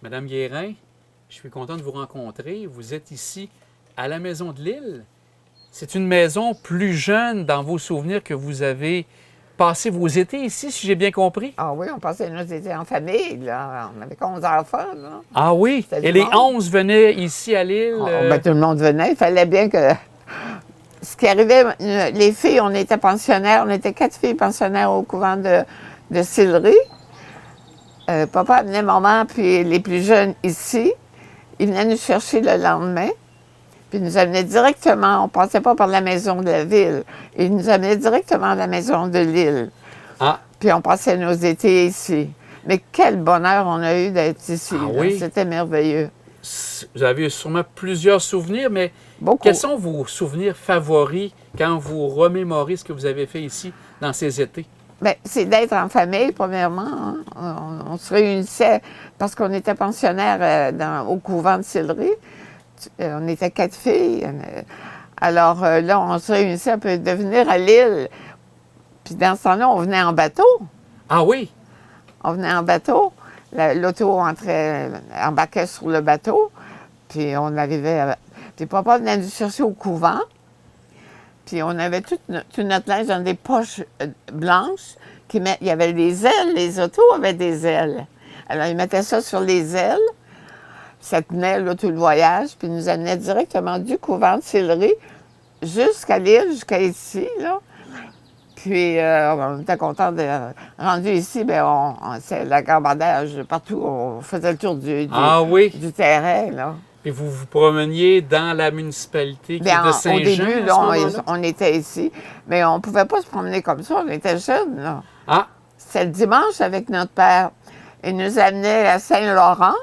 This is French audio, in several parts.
Madame Guérin, je suis content de vous rencontrer. Vous êtes ici à la Maison de l'Île. C'est une maison plus jeune dans vos souvenirs que vous avez passé vos étés ici, si j'ai bien compris. Ah oui, on passait nos étés en famille, là. On avait 11 enfants, là. Ah oui? C'était Et du les monde. 11 venaient ici à l'île? Tout le monde venait. Il fallait bien que... Ce qui arrivait, les filles, on était pensionnaires. On était 4 filles pensionnaires au couvent de Sillery. Papa amenait maman, puis les plus jeunes ici. Ils venaient nous chercher le lendemain. Puis ils nous amenaient directement, on ne passait pas par la maison de la ville. Ils nous amenaient directement à la maison de l'île. Ah, Puis on passait nos étés ici. Mais quel bonheur on a eu d'être ici. Ah là. oui? C'était merveilleux. vous avez sûrement plusieurs souvenirs, mais Beaucoup. quels sont vos souvenirs favoris quand vous remémorez ce que vous avez fait ici dans ces étés? Bien, c'est d'être en famille, premièrement. Hein. On se réunissait parce qu'on était pensionnaires au couvent de Sillery. On était 4 filles. Alors là, on se réunissait un peu de venir à l'île. Puis dans ce temps-là, on venait en bateau. Ah oui? On venait en bateau. L'auto embarquait sur le bateau. Puis on arrivait. Puis papa venait nous chercher au couvent. Puis on avait tout notre linge dans des poches blanches. Il y avait des ailes. Les autos avaient des ailes. Alors, ils mettaient ça sur les ailes. Ça tenait là, tout le voyage. Puis ils nous amenaient directement du couvent de Sillery jusqu'à l'île, jusqu'à ici, là. Puis, on était contents de... Rendu ici, bien, c'est la gambadage partout. On faisait le tour Ah oui? du terrain, là. Et vous vous promeniez dans la municipalité qui Bien, est de Saint-Jean? au début, à là, ce moment-là? on était ici. Mais on ne pouvait pas se promener comme ça. On était jeunes, là. Ah, C'était le dimanche avec notre père. Il nous amenait à Saint-Laurent.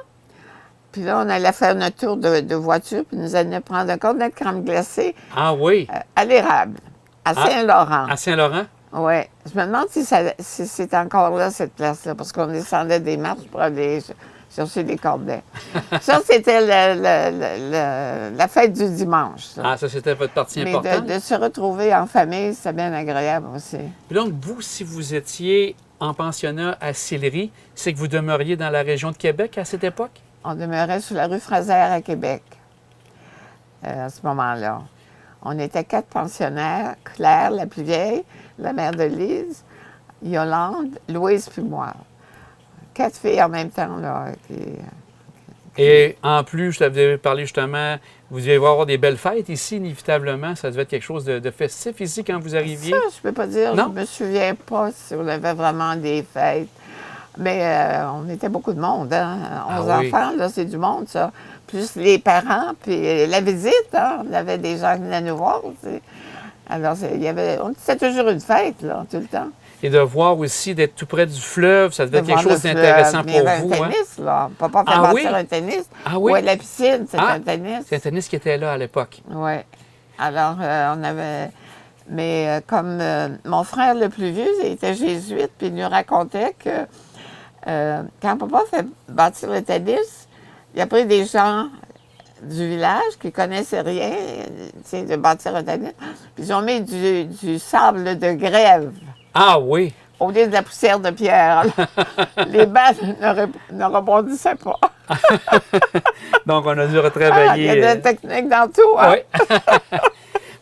Puis là, on allait faire notre tour de voiture. Puis il nous amenait prendre un cornet de crème glacée ah oui, à l'érable, à Saint-Laurent. à Saint-Laurent? Oui. Je me demande si c'est encore là, cette place-là, parce qu'on descendait des marches pour aller chercher des cordets. Ça, c'était la fête du dimanche. Ça. Ah, ça, c'était votre partie Mais importante. de se retrouver en famille, c'était bien agréable aussi. Puis donc, vous, si vous étiez en pensionnat à Sillery, c'est que vous demeuriez dans la région de Québec à cette époque? On demeurait sur la rue Fraser à Québec, à ce moment-là. On était 4 pensionnaires, Claire, la plus vieille, la mère de Lise, Yolande, Louise puis moi. 4 filles en même temps, là. Et en plus, je t'avais parlé justement, vous deviez avoir des belles fêtes ici, inévitablement. Ça devait être quelque chose de festif ici quand vous arriviez. Ça, je peux pas dire. Non? Je me souviens pas si on avait vraiment des fêtes. Mais on était beaucoup de monde, hein? 11 Ah oui. enfants, là, c'est du monde, ça. Plus les parents, puis la visite, hein? On avait des gens qui venaient nous voir, tu sais. Alors, c'était toujours une fête, là, tout le temps. Et de voir aussi d'être tout près du fleuve, ça devait être De quelque voir chose le fleuve. d'intéressant Il y pour avait vous. un Hein? tennis, là. Papa fait Ah bâtir oui? un tennis. Ah oui? Ouais, la piscine, c'était Ah, un tennis. c'est un tennis qui était là à l'époque. Oui. Alors, on avait... Mais comme mon frère le plus vieux, il était jésuite, puis il nous racontait que quand papa fait bâtir le tennis, il a pris des gens du village qui ne connaissaient rien, tu sais, de bâtir un tennis, puis ils ont mis du sable de grève Ah oui! au lieu de la poussière de pierre. Les balles ne rebondissaient pas. Donc, on a dû Il y retravailler. a de la technique dans tout. Hein? Oui.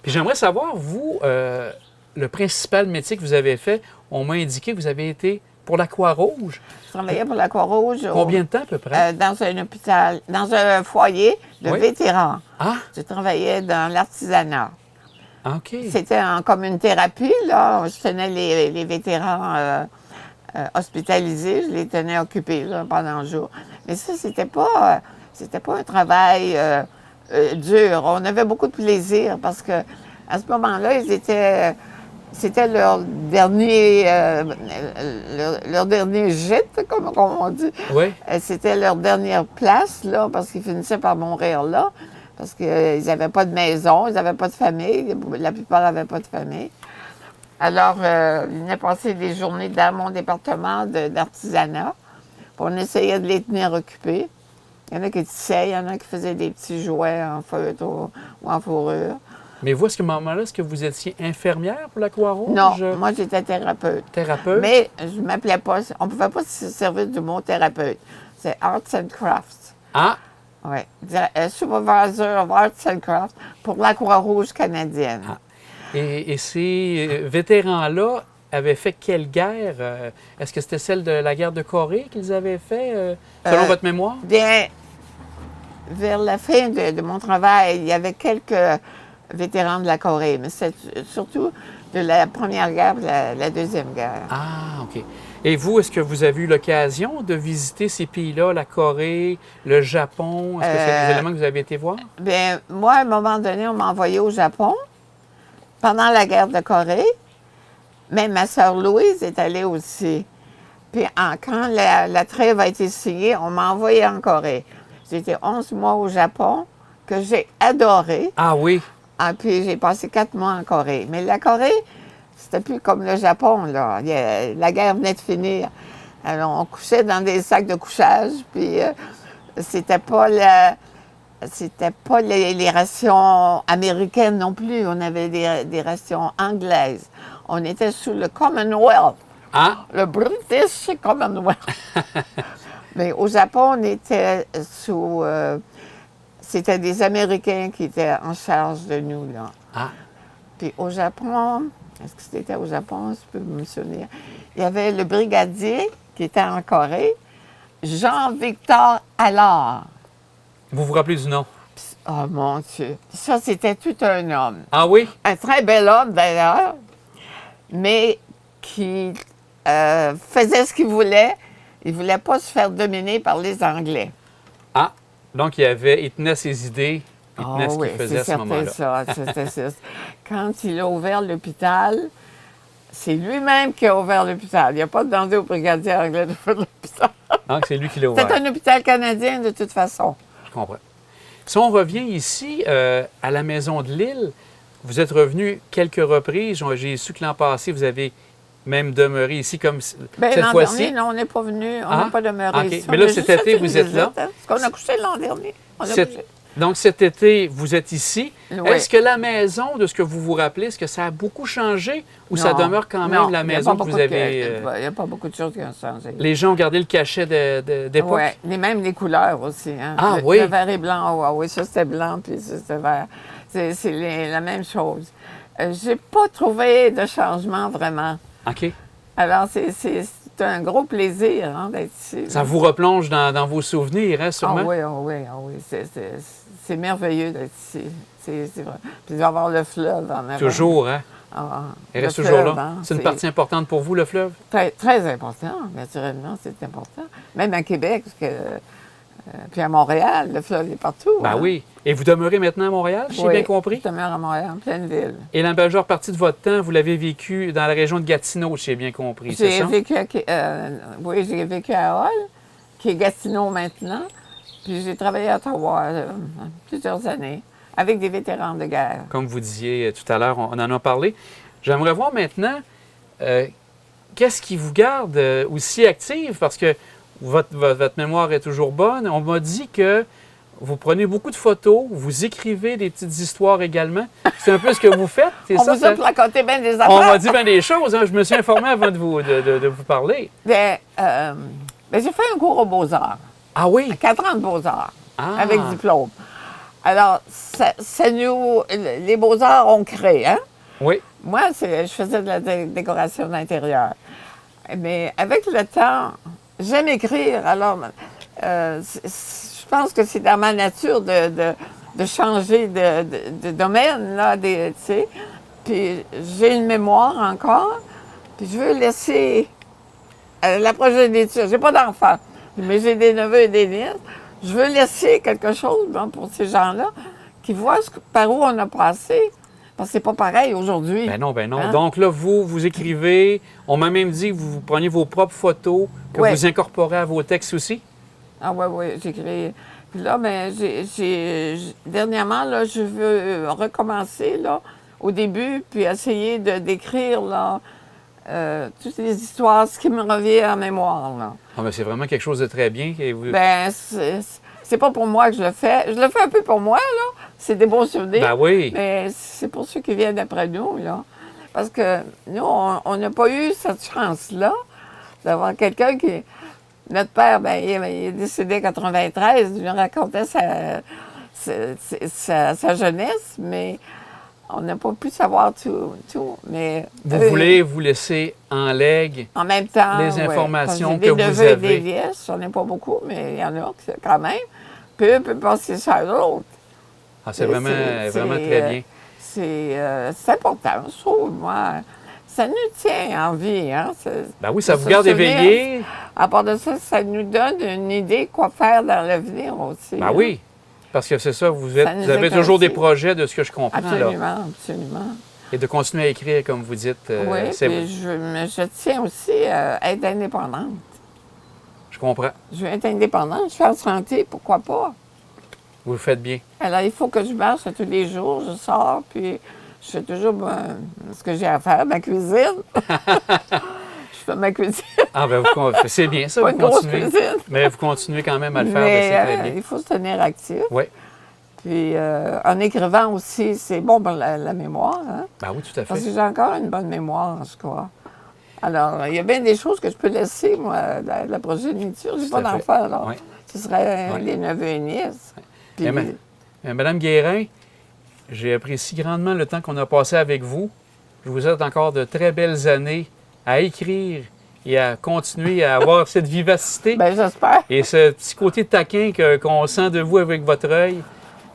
Puis j'aimerais savoir, vous, le principal métier que vous avez fait, on m'a indiqué que vous avez été pour la Croix-Rouge. Je travaillais pour la Croix-Rouge. Combien de temps à peu près? Dans un hôpital, dans un foyer de Oui. vétérans. Ah, Je travaillais dans l'artisanat. OK. C'était comme une thérapie, là. Je tenais les vétérans hospitalisés, je les tenais occupés là, pendant le jour. Mais ça, c'était pas un travail dur. On avait beaucoup de plaisir parce que à ce moment-là, c'était leur dernier gîte, comme on dit. Oui. C'était leur dernière place, là, parce qu'ils finissaient par mourir là. Parce qu'ils n'avaient pas de maison, ils n'avaient pas de famille. La plupart n'avaient pas de famille. Alors, ils venaient passer des journées dans mon département d'artisanat. On essayait de les tenir occupés. Il y en a qui tissaient, il y en a qui faisaient des petits jouets en feutre ou en fourrure. Mais vous, à ce moment-là, est-ce que vous étiez infirmière pour la Croix-Rouge? Non, moi, j'étais thérapeute. Thérapeute? Mais je ne m'appelais pas... On ne pouvait pas se servir du mot thérapeute. C'est Arts and Crafts. Ah, Oui. Supervisor of Arts and Crafts pour la Croix-Rouge canadienne. Ah. Et ces vétérans-là avaient fait quelle guerre? Est-ce que c'était celle de la guerre de Corée qu'ils avaient fait, selon votre mémoire? Bien, vers la fin de mon travail, il y avait quelques vétérans de la Corée, mais c'est surtout de la Première Guerre et la Deuxième Guerre. Ah, OK. Et vous, est-ce que vous avez eu l'occasion de visiter ces pays-là, la Corée, le Japon? Est-ce que c'est des éléments que vous avez été voir? Bien, moi, à un moment donné, on m'a envoyé au Japon pendant la guerre de Corée, mais ma sœur Louise est allée aussi. Puis quand la trêve a été signée, on m'a envoyé en Corée. J'ai été 11 mois au Japon, que j'ai adoré. Ah oui? Ah, puis j'ai passé 4 mois en Corée. Mais la Corée, c'était plus comme le Japon, là. La guerre venait de finir. Alors, on couchait dans des sacs de couchage, puis c'était pas les rations américaines non plus. On avait des rations anglaises. On était sous le Commonwealth, Ah, le British Commonwealth. Mais au Japon, on était sous... c'était des Américains qui étaient en charge de nous, là. ah, Puis au Japon, est-ce que c'était au Japon, je peux me souvenir? Il y avait le brigadier qui était en Corée, Jean-Victor Allard. vous vous rappelez du nom? Oh mon Dieu, ça c'était tout un homme. Ah oui? Un très bel homme d'ailleurs, mais qui faisait ce qu'il voulait. Il ne voulait pas se faire dominer par les Anglais. Ah, donc il tenait ses idées, il tenait ce qu'il faisait à ce moment-là. C'était ça. Quand il a ouvert l'hôpital, c'est lui-même qui a ouvert l'hôpital. Il n'a pas demandé au brigadier anglais de faire l'hôpital. Donc, c'est lui qui l'a ouvert. C'est un hôpital canadien de toute façon. Je comprends. Si on revient ici, à la Maison de l'Île, vous êtes revenu quelques reprises. J'ai su que l'an passé, vous avez même demeuré ici comme Bien, cette l'an fois-ci. dernier, non, on n'est pas venu, on n'a pas demeuré OK. ici. Mais là, On a cet juste été, fait une vous êtes là. visite, hein, parce qu'on a couché l'an dernier. On a couché. Donc, cet été, vous êtes ici. Oui. Est-ce que la maison, de ce que vous vous rappelez, est-ce que ça a beaucoup changé ou ça Non. demeure quand même Non, la il y a maison pas que vous beaucoup avez... Il n'y a pas beaucoup de choses qui ont changé. Les gens ont gardé le cachet d'époque? Oui, même les couleurs aussi. Hein. Ah le, oui? Le vert et blanc, oui, ça c'était blanc, puis ça c'était vert. C'est la même chose. J'ai pas trouvé de changement vraiment. OK. Alors, c'est un gros plaisir hein, d'être ici. Ça vous replonge dans vos souvenirs, hein, sûrement? Ah oui. C'est merveilleux d'être ici. C'est vrai. Puis d'avoir le fleuve en avant. Toujours, hein? Ah, Il le reste toujours fleuve, là. hein, C'est une partie importante pour vous, le fleuve? Très, très important, naturellement, c'est important. Même à Québec, puis à Montréal, le fleuve est partout. Ben hein. oui. Et vous demeurez maintenant à Montréal, j'ai bien compris? Je demeure à Montréal, en pleine ville. Et la majeure partie de votre temps, vous l'avez vécu dans la région de Gatineau, j'ai bien compris, c'est ça? J'ai vécu à Hall, qui est Gatineau maintenant. Puis j'ai travaillé à Ottawa plusieurs années, avec des vétérans de guerre. Comme vous disiez tout à l'heure, on en a parlé. J'aimerais voir maintenant, qu'est-ce qui vous garde aussi active? Parce que votre mémoire est toujours bonne. On m'a dit que vous prenez beaucoup de photos, vous écrivez des petites histoires également. C'est un peu ce que vous faites, c'est On ça? vous a placoté bien des affaires. On m'a dit bien des choses, hein. Je me suis informé avant de vous parler. Bien, j'ai fait un cours aux Beaux-Arts. Ah oui? 4 ans de Beaux-Arts, Ah. avec diplôme. Alors, les Beaux-Arts ont créé, hein? Oui. Moi, je faisais de la décoration d'intérieur. Mais avec le temps, j'aime écrire. Alors, je pense que c'est dans ma nature de changer de domaine, là, tu sais. Puis j'ai une mémoire encore, puis je veux laisser la progéniture. J'ai pas d'enfants, mais j'ai des neveux et des nièces. Je veux laisser quelque chose pour ces gens-là qui voient par où on a passé. Parce que c'est pas pareil aujourd'hui. Ben non. Hein? Donc là, vous écrivez. On m'a même dit que vous preniez vos propres photos, que vous incorporez à vos textes aussi. Ah oui, j'écris. Puis là, mais dernièrement, là, je veux recommencer là, au début, puis essayer d'écrire là, toutes les histoires, ce qui me revient en mémoire. Là. Ah ben c'est vraiment quelque chose de très bien. Ben, c'est pas pour moi que je le fais. Je le fais un peu pour moi, là. C'est des bons souvenirs. Ben oui. Mais c'est pour ceux qui viennent après nous, là. Parce que nous, on n'a pas eu cette chance-là d'avoir quelqu'un Notre père, ben, il est décédé en 93. Il nous racontait sa jeunesse, mais on n'a pas pu savoir tout. Mais Vous voulez vous laisser en legs en même temps, les informations que que vous avez. Des avez. nièces, on n'est pas beaucoup, mais il y en a quand même. Puis eux peuvent passer ça à l'autre. Ah, c'est vraiment très bien. C'est important, je trouve, moi. Ça nous tient en vie, hein? Ben oui, ça de vous se garde souvenir. éveillé. À part de ça, ça nous donne une idée quoi faire dans l'avenir aussi. Ben hein. oui, parce que c'est ça, vous Ça nous avez éclaircit. toujours des projets de ce que je comprends. Là. Absolument, absolument. Et de continuer à écrire, comme vous dites. Oui, c'est puis je tiens aussi à être indépendante. Je comprends. Je veux être indépendante, je suis en santé, pourquoi pas? Vous le faites bien. Alors, il faut que je marche tous les jours, je sors, puis je fais toujours ce que j'ai à faire, ma cuisine. Je fais ma cuisine. Ah, ben c'est bien ça, Pas vous une grosse continuez. cuisine. Mais vous continuez quand même à le faire, ben, Mais c'est très bien. il faut se tenir actif. Oui, Puis en écrivant aussi, c'est bon pour la mémoire, hein? ben oui, tout à Parce fait. que j'ai encore une bonne mémoire, en tout cas. Alors, il y a bien des choses que je peux laisser, moi, dans la progéniture. Je n'ai Tout pas à fait. d'enfants, alors. Oui. Ce serait Oui. les neveux et nièces. Puis, Madame Guérin, j'ai apprécié grandement le temps qu'on a passé avec vous. Je vous souhaite encore de très belles années à écrire et à continuer à avoir cette vivacité ben, j'espère. et ce petit côté taquin qu'on sent de vous avec votre œil.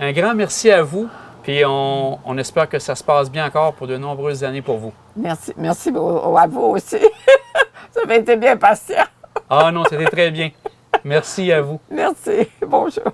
Un grand merci à vous, puis on espère que ça se passe bien encore pour de nombreuses années pour vous. Merci. Merci à vous aussi. Ça avait été bien patient. Ah non, c'était très bien. Merci à vous. Merci. Bonjour.